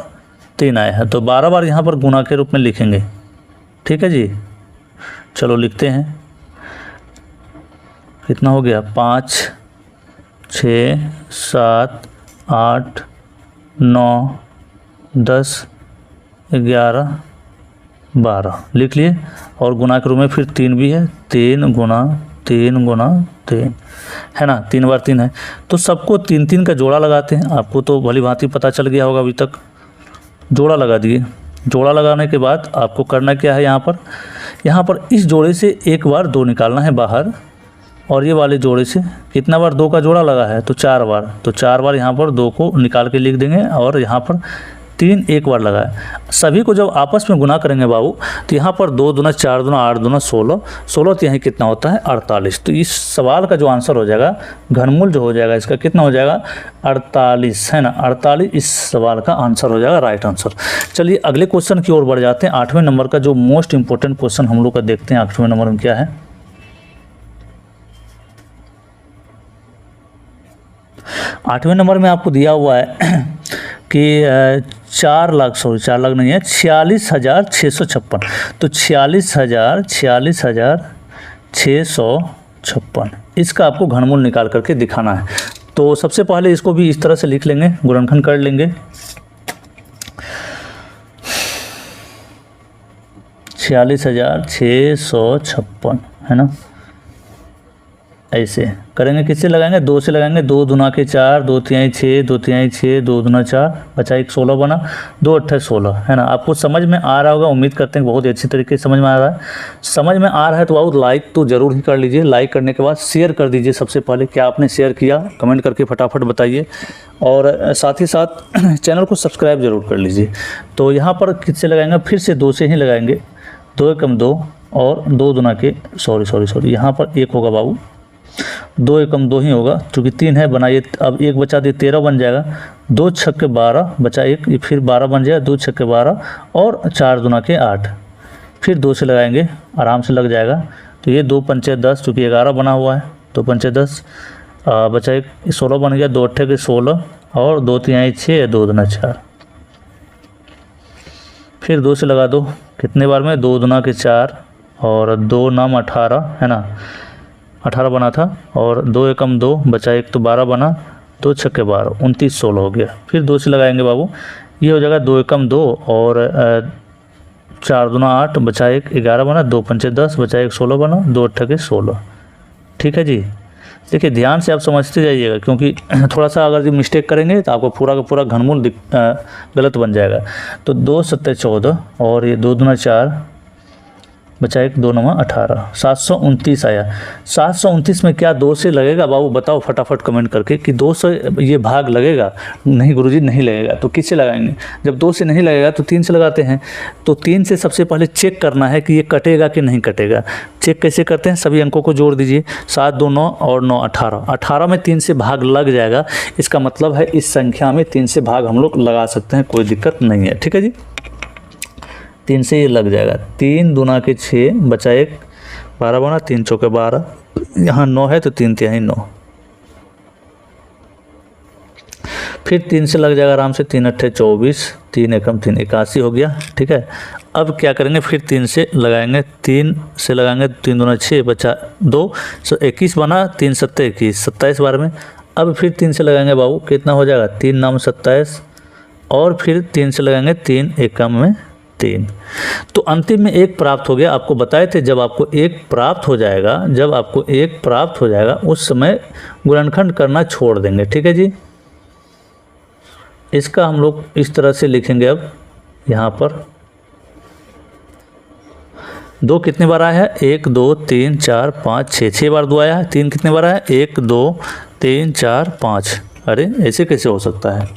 3 आया है, तो 12 बार यहाँ पर गुणा के रूप में लिखेंगे। ठीक है जी, चलो लिखते हैं। कितना हो गया 5 6 7 8 9 10 11 12 लिख लिए और गुना के रूप में फिर 3 भी है, 3 गुना 3 गुना 3 है ना, 3 बार 3 है। तो सबको 3 3 का जोड़ा लगाते हैं। आपको तो भली भांति पता चल गया होगा अभी तक। जोड़ा लगा दिए। जोड़ा लगाने के बाद आपको करना क्या है, यहाँ पर इस जोड़े से 1 बार 2 निकालना है बाहर और ये वाले जोड़े से कितना बार 2 का जोड़ा लगा है तो 4 बार, तो 4 बार यहाँ पर 2 को निकाल के लिख देंगे और यहाँ पर 3 1 बार लगा है। सभी को जब आपस में गुना करेंगे बाबू तो यहाँ पर 2 दूना 4 दूना 8 दूना 16 16 तो यहाँ कितना होता है 48। तो इस सवाल का जो आंसर हो जाएगा, घनमूल जो हो जाएगा इसका कितना हो जाएगा 48, है ना। 48 इस सवाल का आंसर हो जाएगा, राइट आंसर। चलिए अगले क्वेश्चन की ओर बढ़ जाते हैं। 8वें नंबर का जो मोस्ट इंपॉर्टेंट क्वेश्चन हम लोग का देखते हैं। 8वें नंबर में क्या है, 8वें नंबर में आपको दिया हुआ है कि 4 लाख नहीं है 46,656। तो 46,656 इसका आपको घनमूल निकाल करके दिखाना है। तो सबसे पहले इसको भी इस तरह से लिख लेंगे, गुणनखंड कर लेंगे। 46,656 है ना, ऐसे करेंगे। किससे लगाएंगे 2 से लगाएंगे, 2 दूना के 4 2 तिहाई 6 2 तिहाई 6 2 दूना 4 बचा 1 16 बना, 2 अट्ठे 16 है ना। आपको समझ में आ रहा होगा, उम्मीद करते हैं बहुत ही अच्छी तरीके से समझ में आ रहा है। समझ में आ रहा है तो आप लाइक तो ज़रूर ही कर लीजिए। लाइक करने के बाद शेयर कर दीजिए। सबसे पहले क्या आपने शेयर किया कमेंट करके फटाफट बताइए और साथ ही साथ चैनल को सब्सक्राइब ज़रूर कर लीजिए। तो यहाँ पर किससे लगाएंगे, फिर से 2 से ही लगाएंगे। 2 एकम 2 और 2 दूना के सॉरी यहाँ पर 1 होगा बाबू, 2 एकम 2 ही होगा क्योंकि 3 है। बनाइए, अब 1 बचा दिए 13 बन जाएगा। 2 छक्के 12 बचा 1, ये फिर 12 बन जाएगा। 2 छक्के 12 और 4 दूना के 8। फिर 2 से लगाएंगे, आराम से लग जाएगा। तो ये 2 पंचे 10 क्योंकि 11 बना हुआ है, 2 पंचे 10 बचा 1 16 बन गया। 2 अट्ठे के 16 और 2 तिहाई 6 2 दूना 4। फिर 2 से लगा दो, कितने बार में 2 दूना के 4 और 2 नाम 18 है ना, 18 बना था और 2 एकम 2 बचा 1 तो 12 बना 2 छक्के 12, 29 16 हो गया। फिर 2 से लगाएंगे बाबू, ये हो जाएगा 2 एकम 2 और 4 दूना 8 बचा 1 11 बना, 2 पंचे 10 बचा 1 16 बना, 2 अट्ठे 16। ठीक है जी। देखिए ध्यान से आप समझते जाइएगा, क्योंकि थोड़ा सा अगर मिस्टेक करेंगे तो आपको पूरा का पूरा घनमूल गलत बन जाएगा। तो 2 सत्ते 14 और ये 2 दूना 4 बचा 1 2 9 18, 729 आया। 729 में क्या 2 से लगेगा बाबू? बताओ फटाफट कमेंट करके कि 2 से ये भाग लगेगा? नहीं गुरुजी नहीं लगेगा। तो किससे लगाएंगे? जब 2 से नहीं लगेगा तो 3 से लगाते हैं। तो 3 से सबसे पहले चेक करना है कि ये कटेगा कि नहीं कटेगा। चेक कैसे करते हैं? सभी अंकों को जोड़ दीजिए, 7 2 9 और 9 18, 18 में 3 से भाग लग जाएगा। इसका मतलब है इस संख्या में 3 से भाग हम लोग लगा सकते हैं, कोई दिक्कत नहीं है। ठीक है जी, 3 से ये लग जाएगा। 3 दूना के 6 बचा 1 12 बना, 3 चौके 12, यहाँ 9 है तो 3 तिहाई 9। फिर 3 से लग जाएगा आराम से, 3 अट्ठे 24, 3 एकम 3 81 हो गया। ठीक है, अब क्या करेंगे? फिर 3 से लगाएंगे, 3 से लगाएंगे 3 दूना 6 बचा 2 21 बना, 3 सत्ते 21 27 बार में। अब फिर 3 से लगाएंगे बाबू, कितना हो जाएगा? 3 नाम 27 और फिर 3 से लगाएंगे 3 एकम में 3। तो अंतिम में 1 प्राप्त हो गया। आपको बताए थे जब आपको 1 प्राप्त हो जाएगा, जब आपको 1 प्राप्त हो जाएगा उस समय गुणनखंड करना छोड़ देंगे। ठीक है जी, इसका हम लोग इस तरह से लिखेंगे। अब यहाँ पर 2 कितने बार आया है? 1 2 3 4 5 6, 6 बार 2 आया है। 3 कितने बार आया है? 1 2 3 4 5। अरे ऐसे कैसे हो सकता है?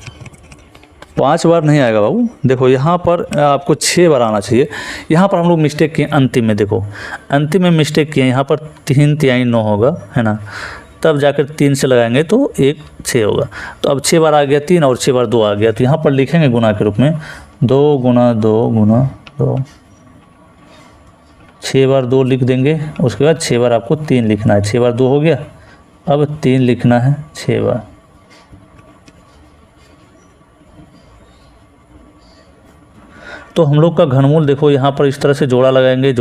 5 बार नहीं आएगा बाबू। देखो यहाँ पर आपको 6 बार आना चाहिए। यहाँ पर हम लोग मिस्टेक किए अंतिम में। देखो अंतिम में मिस्टेक किए, यहाँ पर 3 तिहाई 9 होगा, है ना? तब जाकर 3 से लगाएंगे तो 1 6 होगा। तो अब 6 बार आ गया 3 और 6 बार 2 आ गया। तो यहाँ पर लिखेंगे गुना के रूप में 2 गुना 2 गुना 2, 6 बार 2 लिख देंगे। उसके बाद 6 बार आपको 3 लिखना है। 6 बार 2 हो गया, अब 3 लिखना है 6 बार। तो हम लोग का घनमूल देखो यहाँ पर इस तरह से जोड़ा लगाएंगे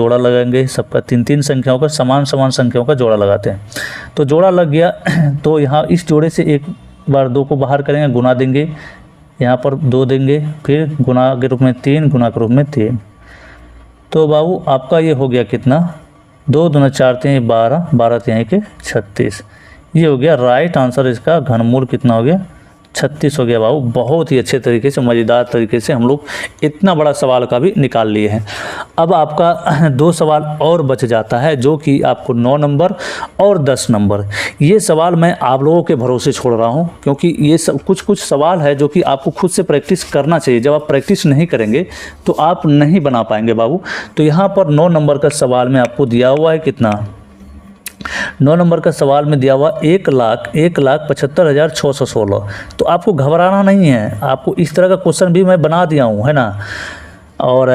सबका 3 संख्याओं का, समान संख्याओं का जोड़ा लगाते हैं। तो जोड़ा लग गया तो यहाँ इस जोड़े से 1 बार 2 को बाहर करेंगे, गुना देंगे, यहाँ पर 2 देंगे, फिर गुना के रूप में 3, गुना के रूप में 3। तो बाबू आपका ये हो गया कितना? 2 दूना 4 तिहाई 12, 12 तिहाई के 36। ये हो गया राइट आंसर। इसका घनमूल कितना हो गया? 36 हो गया बाबू। बहुत ही अच्छे तरीके से, मज़ेदार तरीके से हम लोग इतना बड़ा सवाल का भी निकाल लिए हैं। अब आपका 2 सवाल और बच जाता है, जो कि आपको 9 नंबर और 10 नंबर। ये सवाल मैं आप लोगों के भरोसे छोड़ रहा हूँ, क्योंकि ये सब कुछ सवाल है जो कि आपको खुद से प्रैक्टिस करना चाहिए। जब आप प्रैक्टिस नहीं करेंगे तो आप नहीं बना पाएंगे बाबू। तो यहाँ पर 9 नंबर का सवाल में आपको दिया हुआ है कितना? 9 नंबर का सवाल में दिया हुआ 1,75,616। तो आपको घबराना नहीं है, आपको इस तरह का क्वेश्चन भी मैं बना दिया हूँ, है ना। और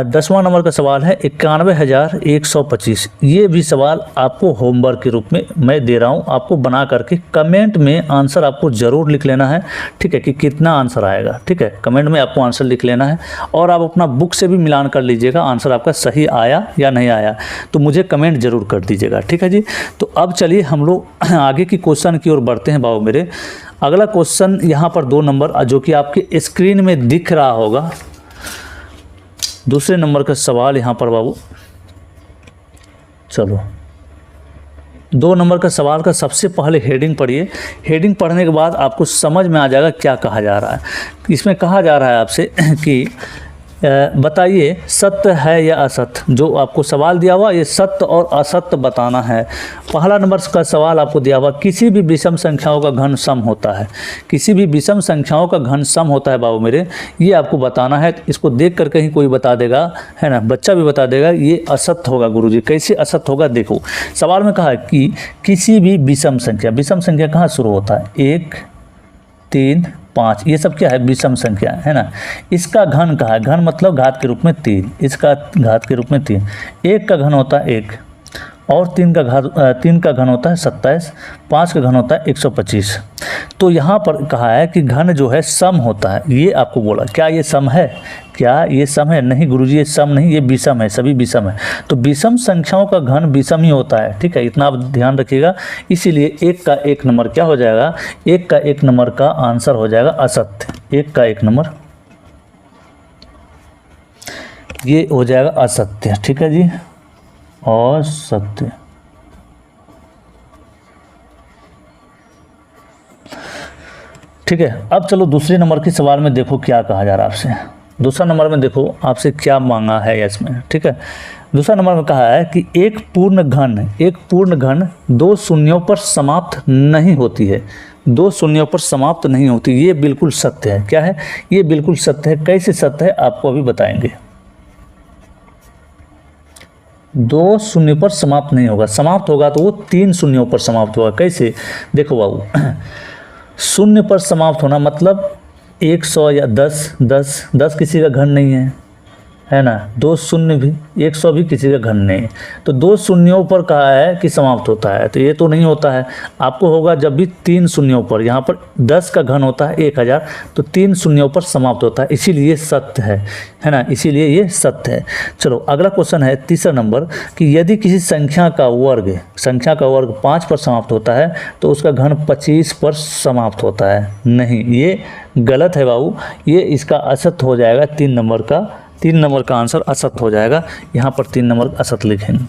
10वां नंबर का सवाल है 91,125। ये भी सवाल आपको होमवर्क के रूप में मैं दे रहा हूँ। आपको बना करके कमेंट में आंसर आपको ज़रूर लिख लेना है। ठीक है, कि कितना आंसर आएगा। ठीक है, कमेंट में आपको आंसर लिख लेना है और आप अपना बुक से भी मिलान कर लीजिएगा, आंसर आपका सही आया या नहीं आया। तो मुझे कमेंट ज़रूर कर दीजिएगा। ठीक है जी। तो अब चलिए हम लोग आगे की क्वेश्चन की ओर बढ़ते हैं बाबू मेरे। अगला क्वेश्चन यहाँ पर 2 नंबर जो कि आपके स्क्रीन में दिख रहा होगा। दूसरे नंबर का सवाल यहाँ पर बाबू, चलो 2 नंबर का सवाल का सबसे पहले हेडिंग पढ़िए। हेडिंग पढ़ने के बाद आपको समझ में आ जाएगा क्या कहा जा रहा है। इसमें कहा जा रहा है आपसे कि बताइए सत्य है या असत्य। जो आपको सवाल दिया हुआ ये सत्य और असत्य बताना है। पहला नंबर का सवाल आपको दिया हुआ किसी भी विषम संख्याओं का घन सम होता है। किसी भी विषम संख्याओं का घन सम होता है बाबू मेरे, ये आपको बताना है। इसको देख कर कहीं कोई बता देगा, है ना, बच्चा भी बता देगा ये असत्य होगा। गुरुजी कैसे असत्य होगा? देखो सवाल में कहा है कि किसी भी विषम संख्या कहाँ शुरू होता है? 1 3 5, ये सब क्या है? विषम संख्या, है ना। इसका घन कहा है? घन मतलब घात के रूप में 3, इसका घात के रूप में 3। 1 का घन होता है 1 और 3 का घन होता है 27, 5 का घन होता है 125। तो यहाँ पर कहा है कि घन जो है सम होता है, ये आपको बोला। क्या ये सम है? क्या ये सम है? नहीं गुरुजी, ये सम नहीं, ये विषम है, सभी विषम है। तो विषम संख्याओं का घन विषम ही होता है, ठीक है, इतना आप ध्यान रखिएगा। इसीलिए 1 का 1 नंबर क्या हो जाएगा? 1 का 1 नंबर का आंसर हो जाएगा असत्य। 1 का 1 नंबर ये हो जाएगा असत्य, ठीक है जी, और सत्य। ठीक है, अब चलो दूसरे नंबर के सवाल में देखो क्या कहा जा रहा है आपसे। दूसरा नंबर में देखो आपसे क्या मांगा है इसमें, ठीक है। दूसरा नंबर में कहा है कि एक पूर्ण घन 2 शून्यों पर समाप्त नहीं होती है। 2 शून्यों पर समाप्त नहीं होती, ये बिल्कुल सत्य है। क्या है? ये बिल्कुल सत्य है। कैसे सत्य है आपको अभी बताएंगे। 2 शून्य पर समाप्त नहीं होगा, समाप्त होगा तो वो 3 शून्यों पर समाप्त होगा। कैसे? देखो बाबू, शून्य पर समाप्त होना मतलब 100 या 10 किसी का घन नहीं है ना। 2 शून्य भी, 100 भी किसी का घन नहीं है। तो 2 शून्यों पर कहा है कि समाप्त होता है, तो ये तो नहीं होता है। आपको होगा जब भी 3 शून्यों पर, यहाँ पर 10 का घन होता है 1000, तो 3 शून्यों पर समाप्त होता है, इसीलिए सत्य है ना, इसीलिए ये सत्य है। चलो अगला क्वेश्चन है तीसरा नंबर कि यदि किसी संख्या का वर्ग 5 पर समाप्त होता है तो उसका घन 25 पर समाप्त होता है। नहीं, ये गलत है बाबू, ये इसका असत्य हो जाएगा। 3 नंबर का आंसर असत्य हो जाएगा। यहाँ पर 3 नंबर असत्य लिखेंगे।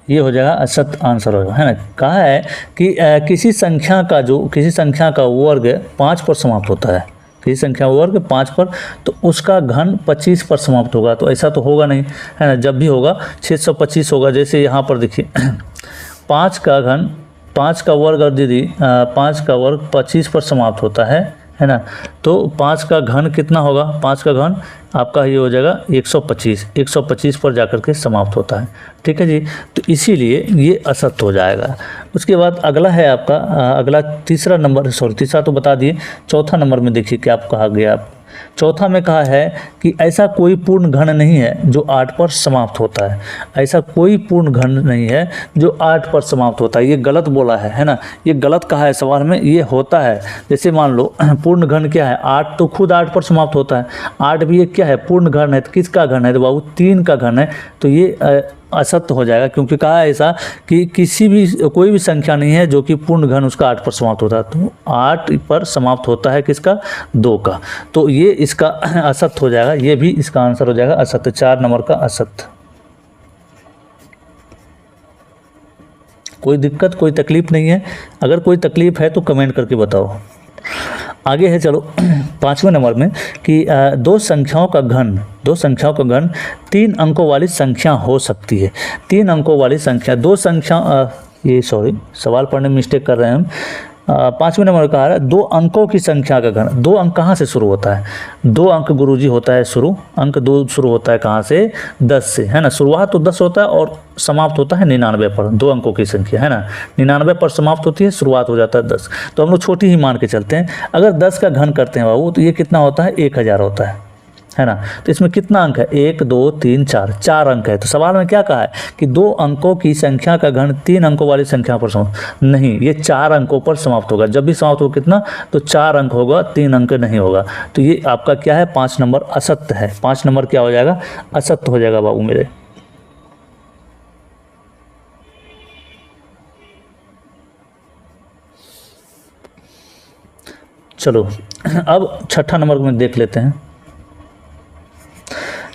ये हो जाएगा असत्य आंसर होगा, है ना। कहा है कि किसी संख्या का वर्ग 5 पर समाप्त होता है, किसी संख्या वर्ग 5 पर, तो उसका घन 25 पर समाप्त होगा। तो ऐसा तो होगा नहीं, है ना। जब भी होगा 625 होगा। जैसे यहाँ पर देखिए 5 का वर्ग और दीदी 5 का वर्ग 25 पर समाप्त होता है ना। तो 5 का घन कितना होगा? 5 का घन आपका ये हो जाएगा 125 पर जाकर के समाप्त होता है, ठीक है जी। तो इसीलिए ये असत्य हो जाएगा। उसके बाद अगला है आपका अगला तीसरा तो बता दिए। चौथा नंबर में देखिए क्या कहा गया। चौथा में कहा है कि ऐसा कोई पूर्ण घन नहीं है जो 8 पर समाप्त होता है। ऐसा कोई पूर्ण घन नहीं है जो 8 पर समाप्त होता है। ये गलत बोला है ना, ये गलत कहा है सवाल में। ये होता है, जैसे मान लो पूर्ण घन क्या है? 8 तो खुद 8 पर समाप्त होता है। 8 भी एक क्या है? पूर्ण घन है। तो किसका घन है? तो बाबू 3 का घन है। तो ये असत्य हो जाएगा, क्योंकि कहा है ऐसा कि कोई भी संख्या नहीं है जो कि पूर्ण घन उसका 8 पर समाप्त होता है। तो 8 पर समाप्त होता है किसका? 2 का। तो ये इसका असत्य हो जाएगा। ये भी इसका आंसर हो जाएगा असत्य। 4 नंबर का असत्य। कोई दिक्कत, कोई तकलीफ नहीं है? अगर कोई तकलीफ है तो कमेंट करके बताओ। आगे है चलो 5वें नंबर में कि दो संख्याओं का घन 3 अंकों वाली संख्या हो सकती है। 3 अंकों वाली संख्या, सवाल पढ़ने में मिस्टेक कर रहे हैं हम। 5वें नंबर का आ रहा है 2 अंकों की संख्या का घन। 2 अंक कहाँ से शुरू होता है? 2 अंक गुरुजी होता है शुरू, अंक 2 शुरू होता है कहाँ से? 10 से, है ना। शुरुआत तो 10 होता है और समाप्त होता है 99 पर। 2 अंकों की संख्या, है ना, 99 पर समाप्त होती है, शुरुआत हो जाता है 10। तो हम लोग छोटी ही मान के चलते हैं। अगर 10 का घन करते हैं बाबू तो ये कितना होता है? 1000 होता है ना। तो इसमें कितना अंक है? 1 2 3 4 अंक है। तो सवाल में क्या कहा है कि 2 अंकों की संख्या का घन 3 अंकों वाली संख्या पर समाप्त नहीं, ये 4 अंकों पर समाप्त होगा। जब भी समाप्त हो कितना? तो 4 अंक होगा, 3 अंक नहीं होगा। तो ये आपका क्या है? 5 नंबर असत्य है। 5 नंबर क्या हो जाएगा? असत्य हो जाएगा बाबू मेरे। चलो अब छठा नंबर में देख लेते हैं।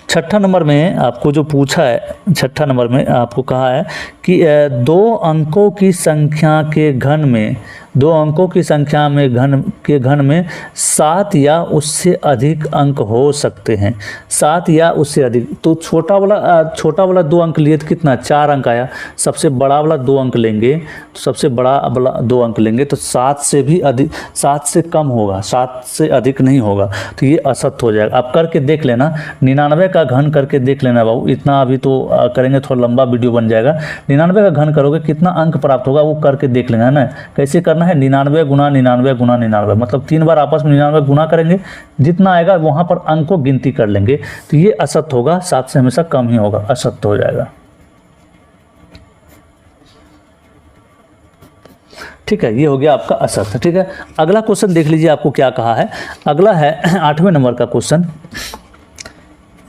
छठा नंबर में आपको जो पूछा है, छठा नंबर में आपको कहा है कि 2 अंकों की संख्या के घन में 2 अंकों की संख्या में घन में 7 या उससे अधिक अंक हो सकते हैं। 7 या उससे अधिक। तो छोटा वाला 2 अंक लिए तो कितना? 4 अंक आया। सबसे बड़ा वाला 2 अंक लेंगे, तो सबसे बड़ा वाला 2 अंक लेंगे तो 7 से भी अधिक, 7 से कम होगा, 7 से अधिक नहीं होगा। तो ये असत्य हो जाएगा। आप करके देख लेना, 99 का घन करके देख लेना बाबू। इतना अभी तो करेंगे, थोड़ा लंबा वीडियो बन जाएगा। 99 का घन करोगे कितना अंक प्राप्त होगा वो करके देख लेना, है ना। कैसे करना करना है 99 गुना 99 गुना 99, मतलब 3 बार आपस में 99 गुना करेंगे, जितना आएगा वहाँ पर अंक को गिनती कर लेंगे, तो ये असत्य होगा, 7 से हमेशा कम ही होगा, असत्य हो जाएगा। ठीक है, ये हो गया आपका असत्य। ठीक है, अगला क्वेश्चन देख लीजिए आपको क्या कहा है। अगला है 8वें नंबर का क्वेश्चन,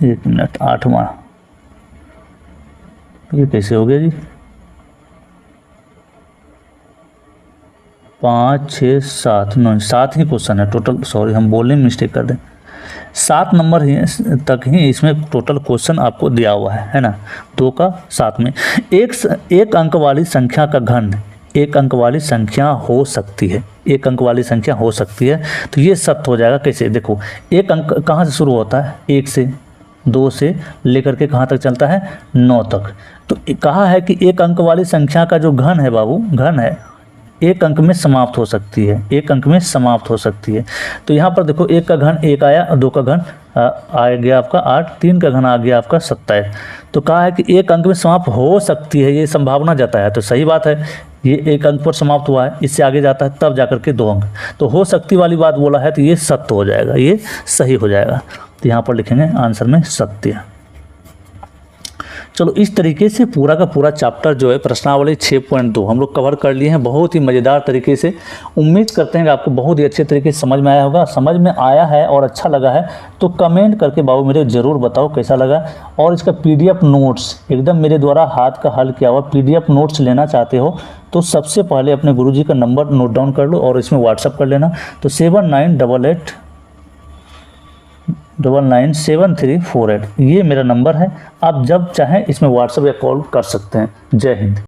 1 मिनट, 8वां, ये कैसे हो गया जी, 5 6 7 9, 7 ही क्वेश्चन है टोटल, सॉरी हम बोलने में मिस्टेक कर दें, 7 नंबर ही तक ही इसमें टोटल क्वेश्चन आपको दिया हुआ है ना, 2 का 7 में। एक अंक वाली संख्या का घन एक अंक वाली संख्या हो सकती है, एक अंक वाली संख्या हो सकती है, तो ये सत्य हो जाएगा। कैसे, देखो एक अंक कहाँ से शुरू होता है, 1 से, 2 से लेकर के कहाँ तक चलता है, 9 तक। तो कहा है कि एक अंक वाली संख्या का जो घन है बाबू, घन है, एक अंक में समाप्त हो सकती है, एक अंक में समाप्त हो सकती है। तो यहाँ पर देखो 1 का घन 1 आया, 2 का घन आ गया आपका 8, 3 का घन आ गया आपका 27। तो कहा है कि एक अंक में समाप्त हो सकती है, ये संभावना जताया है, तो सही बात है, ये एक अंक पर समाप्त हुआ है, इससे आगे जाता है तब जाकर के 2 अंक, तो हो सकती वाली बात बोला है, तो ये सत्य हो जाएगा, ये सही हो जाएगा। तो यहाँ पर लिखेंगे आंसर में सत्य। चलो इस तरीके से पूरा का पूरा चैप्टर जो है प्रश्नावली 6.2 हम लोग कवर कर लिए हैं बहुत ही मज़ेदार तरीके से। उम्मीद करते हैं कि आपको बहुत ही अच्छे तरीके से समझ में आया होगा। समझ में आया है और अच्छा लगा है तो कमेंट करके बाबू मेरे ज़रूर बताओ कैसा लगा। और इसका PDF नोट्स एकदम मेरे द्वारा हाथ का हल किया हुआ PDF नोट्स लेना चाहते हो तो सबसे पहले अपने गुरुजी का नंबर नोट डाउन कर लो और इसमें व्हाट्सअप कर लेना। तो 7988997348 ये मेरा नंबर है। आप जब चाहें इसमें व्हाट्सअप या कॉल कर सकते हैं। जय हिंद।